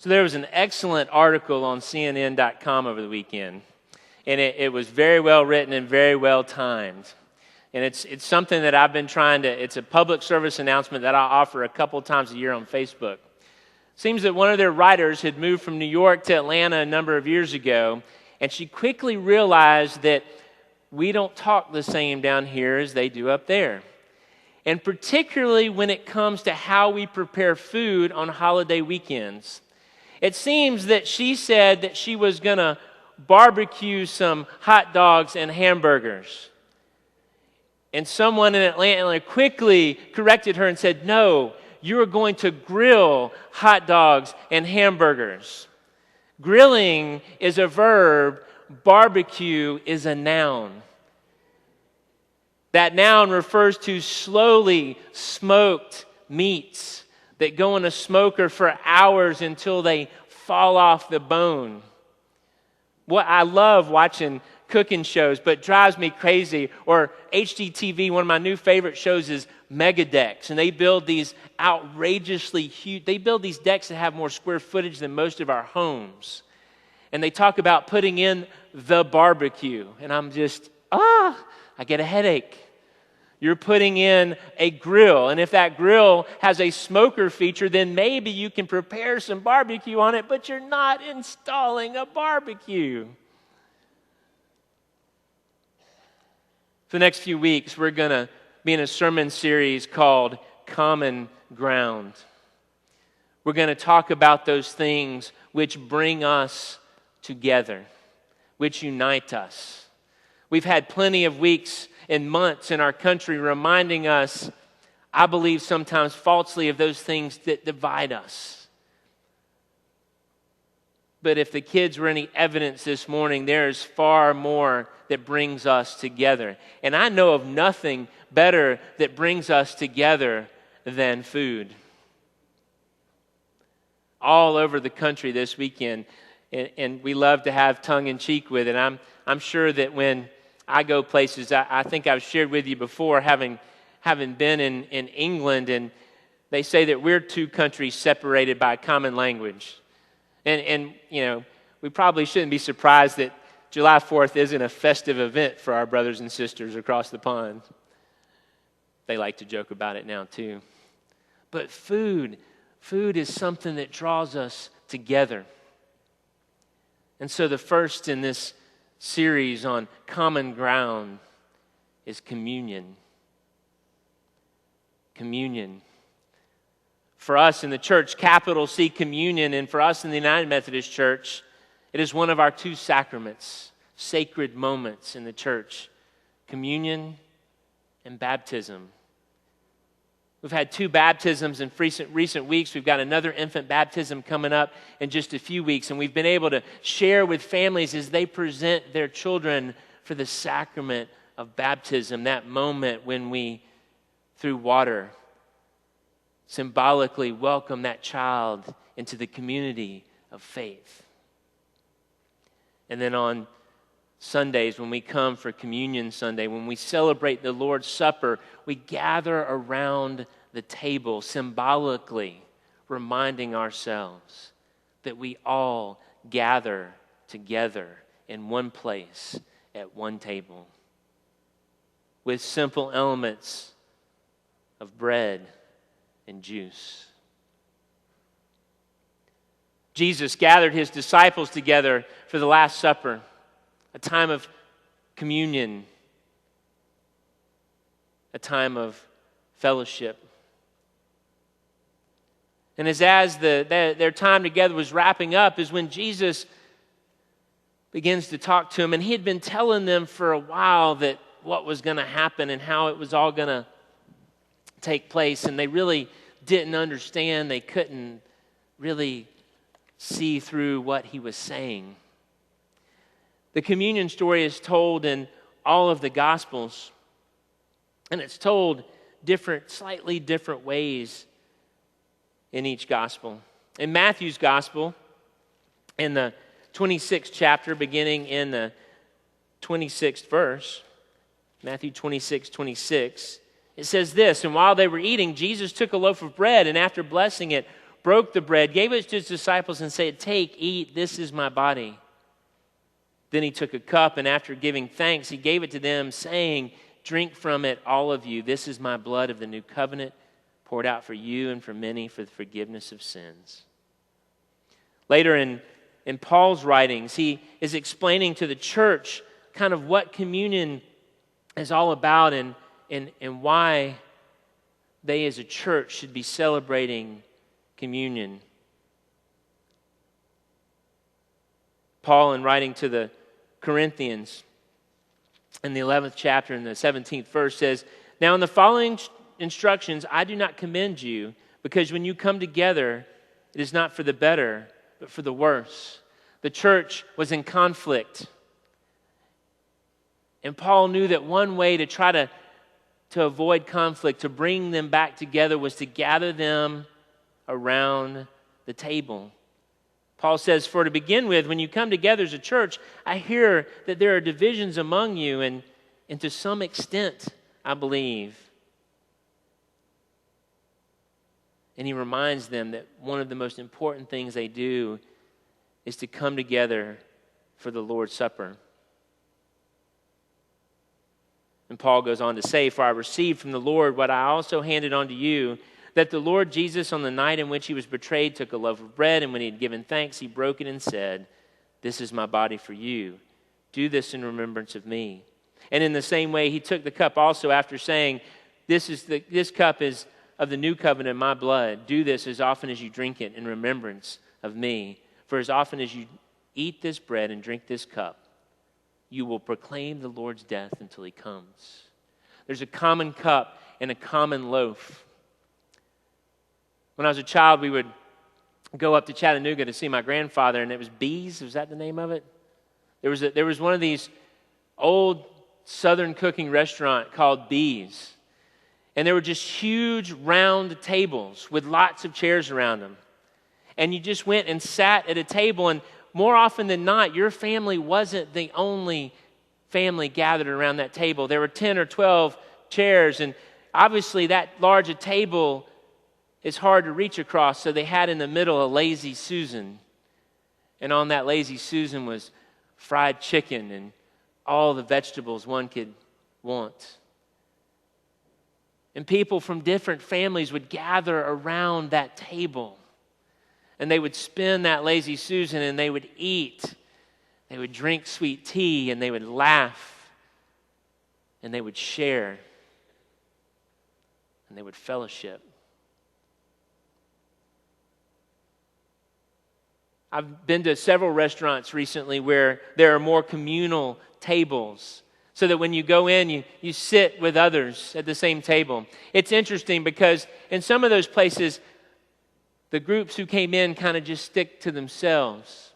So there was an excellent article on CNN.com over the weekend, and it was very well written and very well timed. And it's something that I've been it's a public service announcement that I offer a couple times a year on Facebook. Seems that one of their writers had moved from New York to Atlanta a number of years ago, and she quickly realized that we don't talk the same down here as they do up there. And particularly when it comes to how we prepare food on holiday weekends. It seems that she said that she was going to barbecue some hot dogs and hamburgers. And someone in Atlanta quickly corrected her and said, no, you are going to grill hot dogs and hamburgers. Grilling is a verb, barbecue is a noun. That noun refers to slowly smoked meats that go in a smoker for hours until they fall off the bone. What I love watching cooking shows, but drives me crazy, or HGTV, one of my new favorite shows is Megadecks, and they build these outrageously huge, they build these decks that have more square footage than most of our homes. And they talk about putting in the barbecue, and I'm just, I get a headache. You're putting in a grill, and if that grill has a smoker feature, then maybe you can prepare some barbecue on it, but you're not installing a barbecue. For the next few weeks, we're going to be in a sermon series called Common Ground. We're going to talk about those things which bring us together, which unite us. We've had plenty of weeks and months in our country reminding us, I believe sometimes falsely, of those things that divide us. But if the kids were any evidence this morning, there is far more that brings us together. And I know of nothing better that brings us together than food. All over the country this weekend, and we love to have tongue-in-cheek with it. I'm sure that when I go places, I think I've shared with you before, having been in England, and they say that we're two countries separated by a common language. And you know, we probably shouldn't be surprised that July 4th isn't a festive event for our brothers and sisters across the pond. They like to joke about it now too. But food is something that draws us together. And so the first in this series on common ground is communion. Communion. For us in the church, capital C, communion, and for us in the United Methodist Church, it is one of our two sacraments, sacred moments in the church, communion and baptism. We've had two baptisms in recent weeks. We've got another infant baptism coming up in just a few weeks, and we've been able to share with families as they present their children for the sacrament of baptism, that moment when we, through water, symbolically welcome that child into the community of faith. And then on Sundays, when we come for Communion Sunday, when we celebrate the Lord's Supper, we gather around the table, symbolically reminding ourselves that we all gather together in one place at one table with simple elements of bread and juice. Jesus gathered his disciples together for the Last Supper, a time of communion, a time of fellowship. And as their time together was wrapping up is when Jesus begins to talk to them. And he had been telling them for a while that what was going to happen and how it was all going to take place. And they really didn't understand. They couldn't really see through what he was saying. The communion story is told in all of the Gospels, and it's told slightly different ways in each Gospel. In Matthew's Gospel, in the 26th chapter, beginning in the 26th verse, Matthew 26:26, it says this, "And while they were eating, Jesus took a loaf of bread, and after blessing it, broke the bread, gave it to his disciples, and said, "Take, eat, this is my body." Then he took a cup, and after giving thanks, he gave it to them, saying, "Drink from it, all of you. This is my blood of the new covenant, poured out for you and for many for the forgiveness of sins." Later in Paul's writings, he is explaining to the church kind of what communion is all about and why they as a church should be celebrating communion. Paul, in writing to the Corinthians in the 11th chapter in the 17th verse, says, "Now in the following instructions I do not commend you, because when you come together, it is not for the better, but for the worse." The church was in conflict. And Paul knew that one way to try to avoid conflict, to bring them back together, was to gather them around the table. Paul says, "For to begin with, when you come together as a church, I hear that there are divisions among you, and to some extent, I believe." And he reminds them that one of the most important things they do is to come together for the Lord's Supper. And Paul goes on to say, "For I received from the Lord what I also handed on to you, that the Lord Jesus, on the night in which he was betrayed, took a loaf of bread, and when he had given thanks, he broke it and said, 'This is my body for you. Do this in remembrance of me.' And in the same way, he took the cup also after saying, 'This cup is of the new covenant in my blood. Do this as often as you drink it in remembrance of me. For as often as you eat this bread and drink this cup, you will proclaim the Lord's death until he comes.'" There's a common cup and a common loaf. When I was a child, we would go up to Chattanooga to see my grandfather, and it was Bees. Was that the name of it? There was one of these old Southern cooking restaurant called Bees. And there were just huge round tables with lots of chairs around them. And you just went and sat at a table, and more often than not, your family wasn't the only family gathered around that table. There were 10 or 12 chairs, and obviously that large a table is hard to reach across, so they had in the middle a Lazy Susan. And on that Lazy Susan was fried chicken and all the vegetables one could want. And people from different families would gather around that table. And they would spin that Lazy Susan, and they would eat. They would drink sweet tea, and they would laugh. And they would share. And they would fellowship. I've been to several restaurants recently where there are more communal tables, so that when you go in, you sit with others at the same table. It's interesting because in some of those places, the groups who came in kind of just stick to themselves.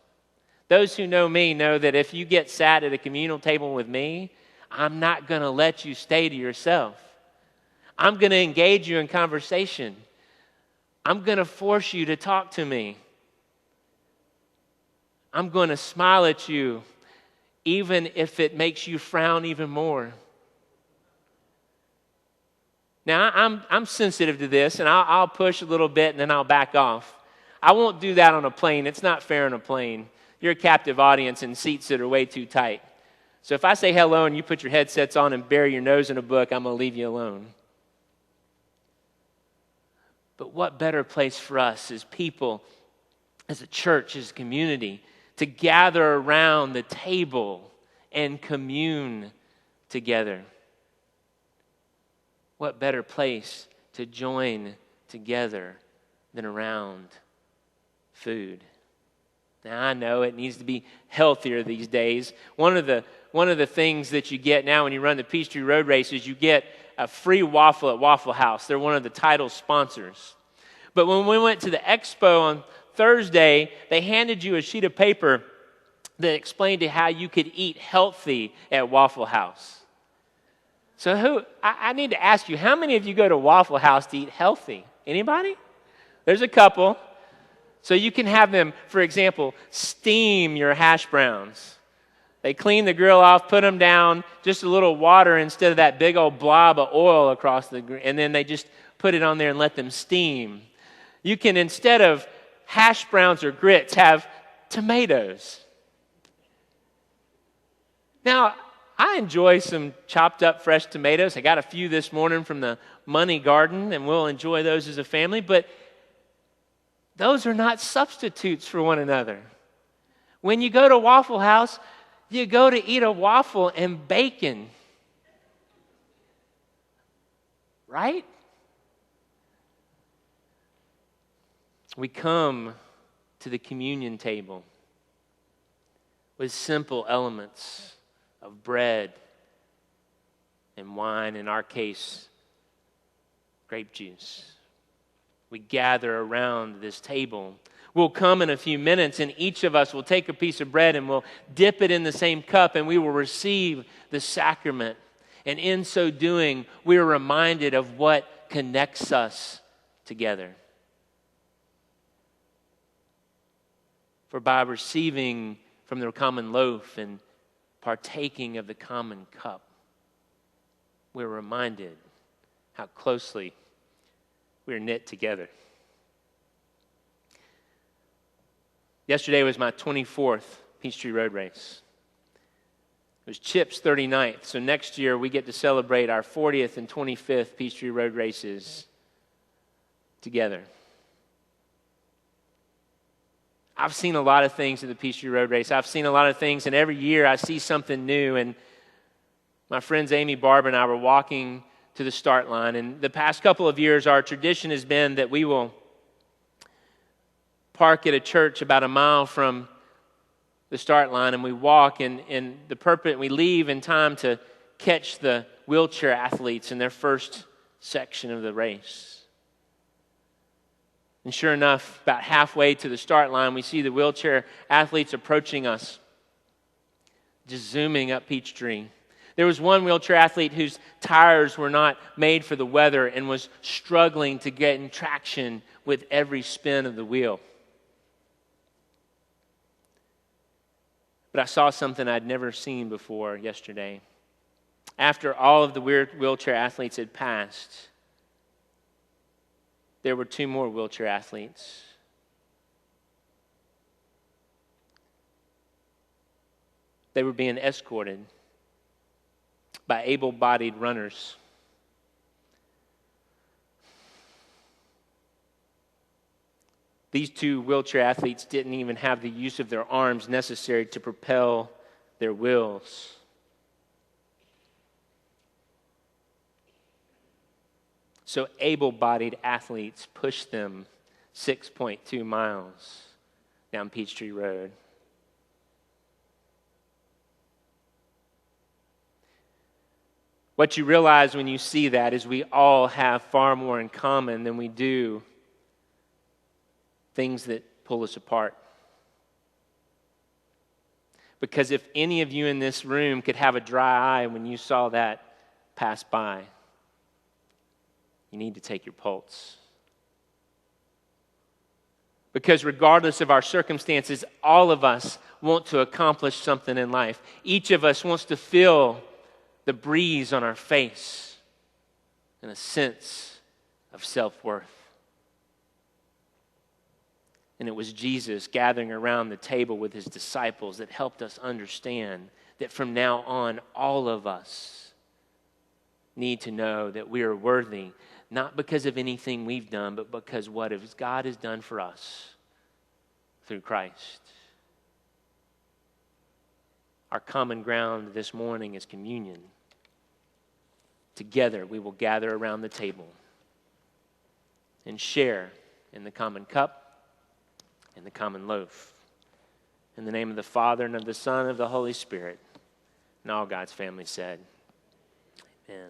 Those who know me know that if you get sat at a communal table with me, I'm not going to let you stay to yourself. I'm going to engage you in conversation. I'm going to force you to talk to me. I'm going to smile at you, even if it makes you frown even more. Now, I'm sensitive to this, and I'll push a little bit, and then I'll back off. I won't do that on a plane. It's not fair on a plane. You're a captive audience in seats that are way too tight. So if I say hello and you put your headsets on and bury your nose in a book, I'm going to leave you alone. But what better place for us as people, as a church, as a community, to gather around the table and commune together? What better place to join together than around food? Now, I know it needs to be healthier these days. One of the things that you get now when you run the Peachtree Road races, you get a free waffle at Waffle House. They're one of the title sponsors. But when we went to the expo on Thursday, they handed you a sheet of paper that explained to how you could eat healthy at Waffle House. So I need to ask you, how many of you go to Waffle House to eat healthy? Anybody? There's a couple. So you can have them, for example, steam your hash browns. They clean the grill off, put them down, just a little water instead of that big old blob of oil across the grill, and then they just put it on there and let them steam. You can, instead of hash browns or grits, have tomatoes. Now, I enjoy some chopped up fresh tomatoes. I got a few this morning from the Money Garden, and we'll enjoy those as a family, but those are not substitutes for one another. When you go to Waffle House, you go to eat a waffle and bacon. Right? We come to the communion table with simple elements of bread and wine, in our case, grape juice. We gather around this table. We'll come in a few minutes, and each of us will take a piece of bread and we'll dip it in the same cup, and we will receive the sacrament. And in so doing, we are reminded of what connects us together. For by receiving from the common loaf and partaking of the common cup, we're reminded how closely we're knit together. Yesterday was my 24th Peachtree Road Race. It was Chip's 39th, so next year we get to celebrate our 40th and 25th Peachtree Road Races together. I've seen a lot of things at the Peachtree Road Race. I've seen a lot of things, and every year I see something new. And my friends Amy, Barb, and I were walking to the start line. And the past couple of years, our tradition has been that we will park at a church about a mile from the start line, and we walk, and the purpose, we leave in time to catch the wheelchair athletes in their first section of the race. And sure enough, about halfway to the start line, we see the wheelchair athletes approaching us, just zooming up Peachtree. There was one wheelchair athlete whose tires were not made for the weather and was struggling to get in traction with every spin of the wheel. But I saw something I'd never seen before yesterday. After all of the wheelchair athletes had passed, there were two more wheelchair athletes. They were being escorted by able-bodied runners. These two wheelchair athletes didn't even have the use of their arms necessary to propel their wheels. So able-bodied athletes pushed them 6.2 miles down Peachtree Road. What you realize when you see that is we all have far more in common than we do things that pull us apart. Because if any of you in this room could have a dry eye when you saw that pass by, you need to take your pulse. Because regardless of our circumstances, all of us want to accomplish something in life. Each of us wants to feel the breeze on our face and a sense of self-worth. And it was Jesus gathering around the table with his disciples that helped us understand that from now on, all of us need to know that we are worthy, not because of anything we've done, but because what God has done for us through Christ. Our common ground this morning is communion. Together, we will gather around the table and share in the common cup and the common loaf. In the name of the Father, and of the Son, and of the Holy Spirit. And all God's family said, amen.